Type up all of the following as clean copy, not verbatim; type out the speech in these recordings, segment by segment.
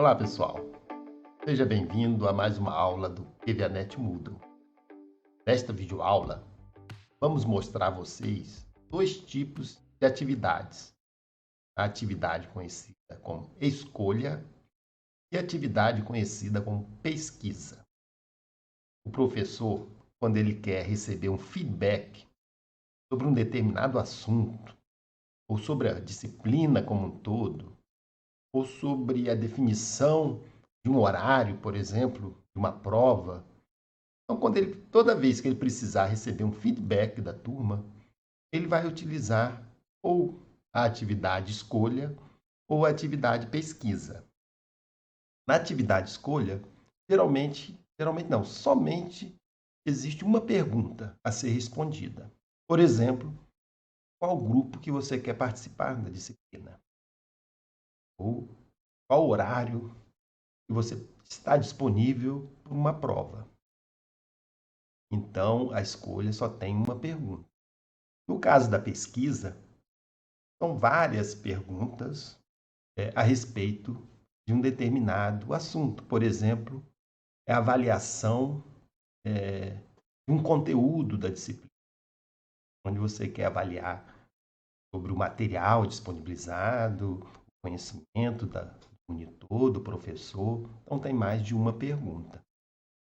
Olá, pessoal. Seja bem-vindo a mais uma aula do PVANet Moodle. Nesta videoaula, vamos mostrar a vocês dois tipos de atividades. A atividade conhecida como escolha e a atividade conhecida como pesquisa. O professor, quando ele quer receber um feedback sobre um determinado assunto, ou sobre a disciplina como um todo, ou sobre a definição de um horário, por exemplo, de uma prova. Então, toda vez que ele precisar receber um feedback da turma, ele vai utilizar ou a atividade escolha ou a atividade pesquisa. Na atividade escolha, geralmente não, somente existe uma pergunta a ser respondida. Por exemplo, qual grupo que você quer participar da disciplina? Ou qual horário que você está disponível para uma prova? Então, a escolha só tem uma pergunta. No caso da pesquisa, são várias perguntas a respeito de um determinado assunto. Por exemplo, a avaliação de um conteúdo da disciplina, onde você quer avaliar sobre o material disponibilizado, o conhecimento do monitor, do professor. Então, tem mais de uma pergunta.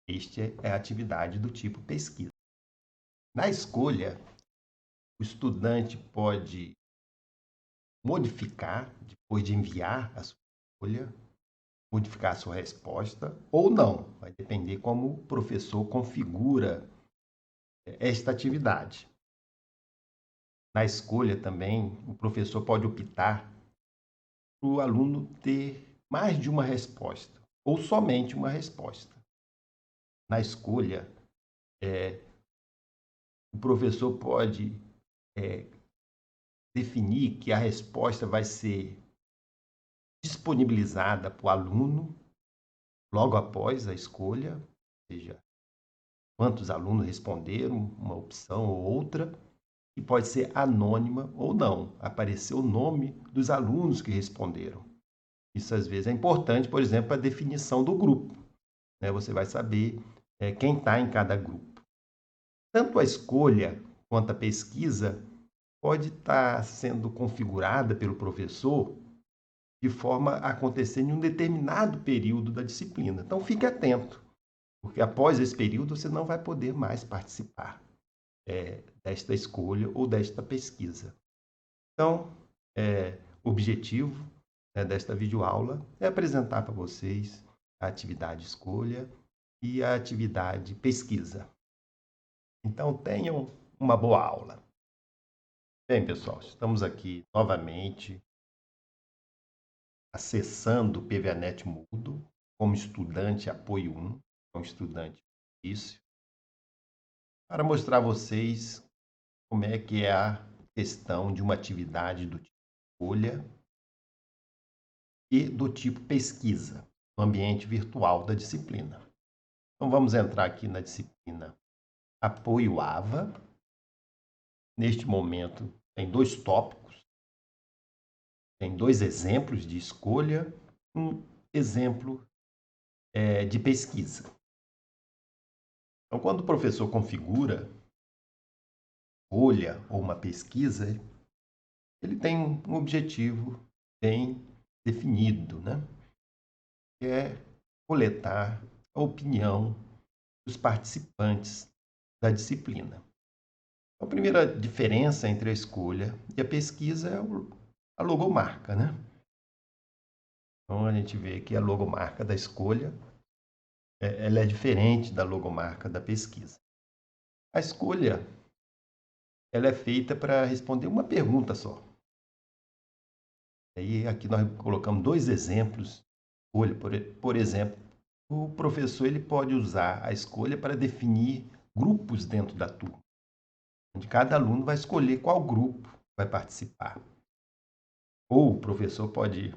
Esta é a atividade do tipo pesquisa. Na escolha, o estudante pode modificar, depois de enviar a sua escolha, modificar a sua resposta ou não. Vai depender como o professor configura esta atividade. Na escolha também, o professor pode optar para o aluno ter mais de uma resposta ou somente uma resposta. Na escolha, o professor pode definir que a resposta vai ser disponibilizada para o aluno logo após a escolha, ou seja, quantos alunos responderam, uma opção ou outra, e pode ser anônima ou não, aparecer o nome dos alunos que responderam. Isso às vezes é importante, por exemplo, para a definição do grupo. Você vai saber quem está em cada grupo. Tanto a escolha quanto a pesquisa pode estar sendo configurada pelo professor de forma a acontecer em um determinado período da disciplina. Então, fique atento, porque após esse período você não vai poder mais participar desta escolha ou desta pesquisa. Então, o objetivo desta videoaula é apresentar para vocês a atividade escolha e a atividade pesquisa. Então, tenham uma boa aula. Bem, pessoal, estamos aqui novamente acessando o PVANet Moodle como estudante apoio 1, um estudante difícil, para mostrar a vocês como é que é a questão de uma atividade do tipo escolha e do tipo pesquisa, no ambiente virtual da disciplina. Então, vamos entrar aqui na disciplina Apoio AVA. Neste momento, tem dois tópicos, tem dois exemplos de escolha, um exemplo de pesquisa. Então, quando o professor configura escolha ou uma pesquisa, ele tem um objetivo bem definido, que é coletar a opinião dos participantes da disciplina. A primeira diferença entre a escolha e a pesquisa é a logomarca, Então, a gente vê que a logomarca da escolha ela é diferente da logomarca da pesquisa. A escolha ela é feita para responder uma pergunta só. Aí aqui nós colocamos dois exemplos. Por exemplo, o professor ele pode usar a escolha para definir grupos dentro da turma, onde cada aluno vai escolher qual grupo vai participar. Ou o professor pode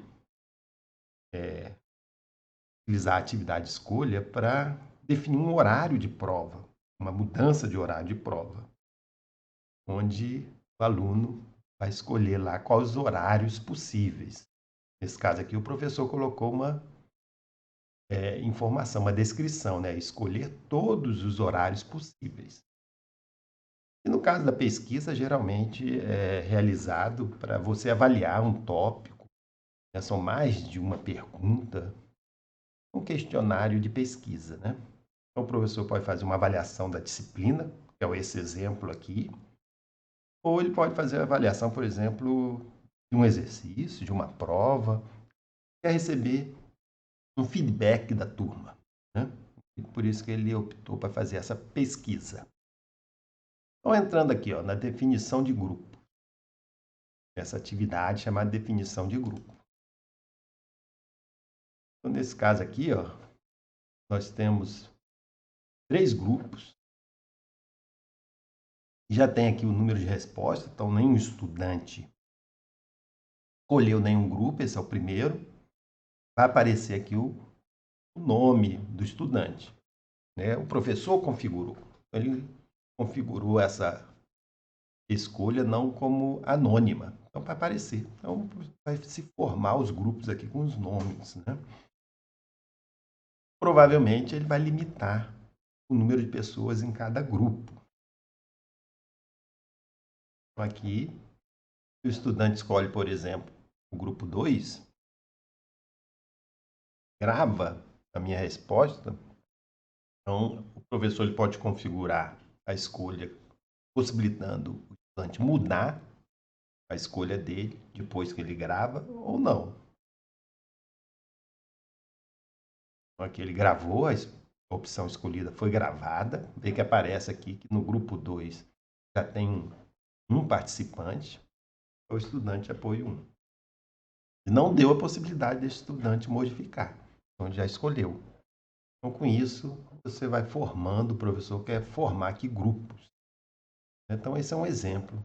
utilizar a atividade escolha para definir um horário de prova, uma mudança de horário de prova, onde o aluno vai escolher lá quais os horários possíveis. Nesse caso aqui, o professor colocou uma informação, uma descrição, né? Escolher todos os horários possíveis. E no caso da pesquisa, geralmente é realizado para você avaliar um tópico, né? São mais de uma pergunta, um questionário de pesquisa, né? Então, o professor pode fazer uma avaliação da disciplina, que é esse exemplo aqui, ou ele pode fazer a avaliação, por exemplo, de um exercício, de uma prova, quer receber um feedback da turma, né? E por isso que ele optou para fazer essa pesquisa. Então, entrando aqui, ó, na definição de grupo, essa atividade chamada definição de grupo. Então, nesse caso aqui, ó, nós temos 3 grupos. Já tem aqui o número de respostas, então nenhum estudante escolheu nenhum grupo, esse é o primeiro. Vai aparecer aqui o nome do estudante, né? O professor configurou. Ele configurou essa escolha não como anônima. Então, vai aparecer. Então, vai se formar os grupos aqui com os nomes, né? Provavelmente, ele vai limitar o número de pessoas em cada grupo. Então, aqui, o estudante escolhe, por exemplo, o grupo 2, grava a minha resposta. Então, o professor ele pode configurar a escolha, possibilitando o estudante mudar a escolha dele depois que ele grava ou não. Então, aqui ele gravou, a opção escolhida foi gravada. Vê que aparece aqui que no grupo 2 já tem um participante, é o estudante apoio 1. E não deu a possibilidade desse estudante modificar, então já escolheu. Então, com isso, você vai formando, o professor quer formar aqui grupos. Então, esse é um exemplo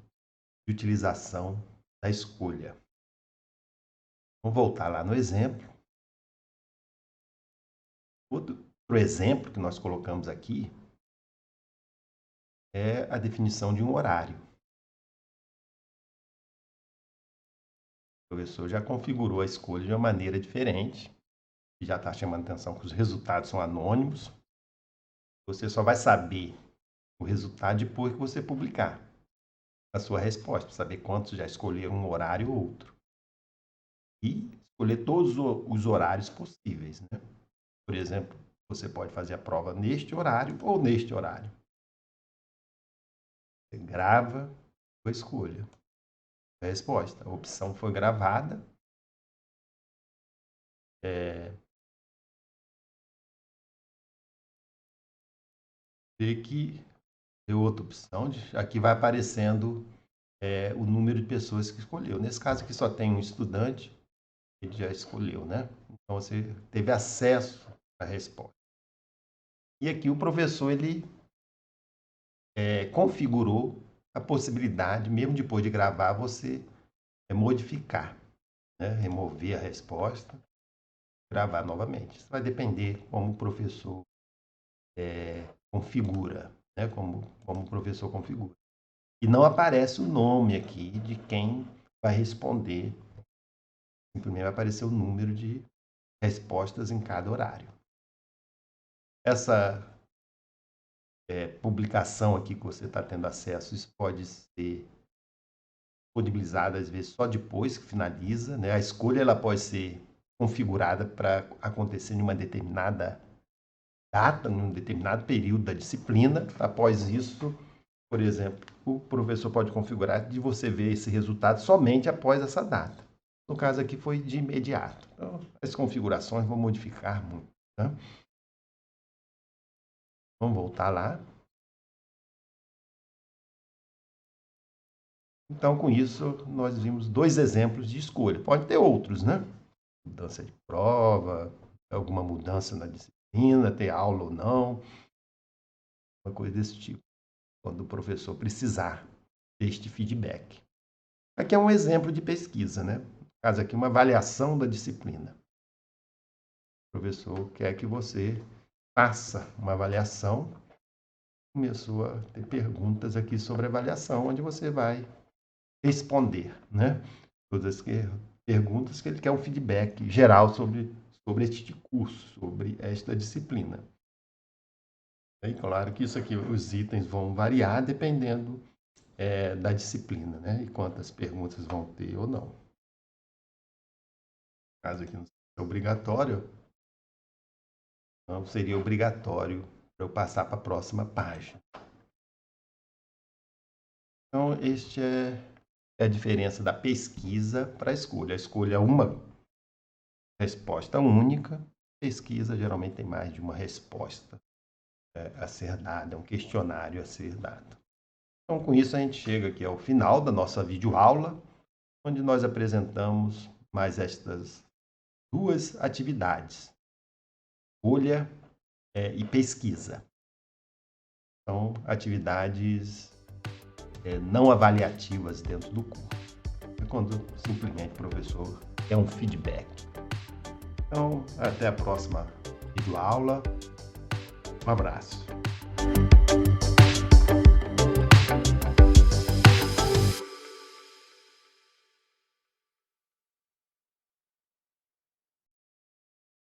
de utilização da escolha. Vamos voltar lá no exemplo. Outro exemplo que nós colocamos aqui é a definição de um horário. O professor já configurou a escolha de uma maneira diferente, e já está chamando atenção que os resultados são anônimos. Você só vai saber o resultado depois que você publicar a sua resposta, para saber quantos já escolheram um horário ou outro. E escolher todos os horários possíveis, né? Por exemplo, você pode fazer a prova neste horário ou neste horário. Você grava a escolha. A resposta. A opção foi gravada. Vê que deu outra opção. Aqui vai aparecendo o número de pessoas que escolheu. Nesse caso aqui só tem um estudante, ele já escolheu, né? Então você teve acesso à resposta. E aqui o professor ele configurou a possibilidade, mesmo depois de gravar, você modificar, né? Remover a resposta, gravar novamente. Isso vai depender como o professor configura, né? Como o professor configura. E não aparece o nome aqui de quem vai responder. Simplesmente vai aparecer o número de respostas em cada horário. Essa publicação aqui que você está tendo acesso, isso pode ser disponibilizado às vezes só depois que finaliza, né? A escolha ela pode ser configurada para acontecer em uma determinada data, em um determinado período da disciplina. Após isso, por exemplo, o professor pode configurar de você ver esse resultado somente após essa data. No caso aqui foi de imediato. Então, as configurações vão modificar muito, tá? Vamos voltar lá. Então, com isso, nós vimos 2 exemplos de escolha. Pode ter outros, né? Mudança de prova, alguma mudança na disciplina, ter aula ou não, uma coisa desse tipo, quando o professor precisar deste feedback. Aqui é um exemplo de pesquisa, né? No caso aqui, uma avaliação da disciplina. O professor quer que você faça uma avaliação. Começou a ter perguntas aqui sobre avaliação, onde você vai responder, né? Todas as perguntas que ele quer um feedback geral sobre sobre este curso, sobre esta disciplina. E claro que isso aqui, os itens vão variar dependendo da disciplina, né? E quantas perguntas vão ter ou não. No caso aqui não é obrigatório, não seria obrigatório para eu passar para a próxima página. Então, este é a diferença da pesquisa para a escolha. A escolha é uma resposta única. Pesquisa geralmente tem mais de uma resposta a ser dada, um questionário a ser dado. Então, com isso, a gente chega aqui ao final da nossa videoaula, onde nós apresentamos mais estas duas atividades, escolha e pesquisa. São atividades não avaliativas dentro do curso. É quando simplesmente o professor quer um feedback. Então, até a próxima videoaula. Um abraço.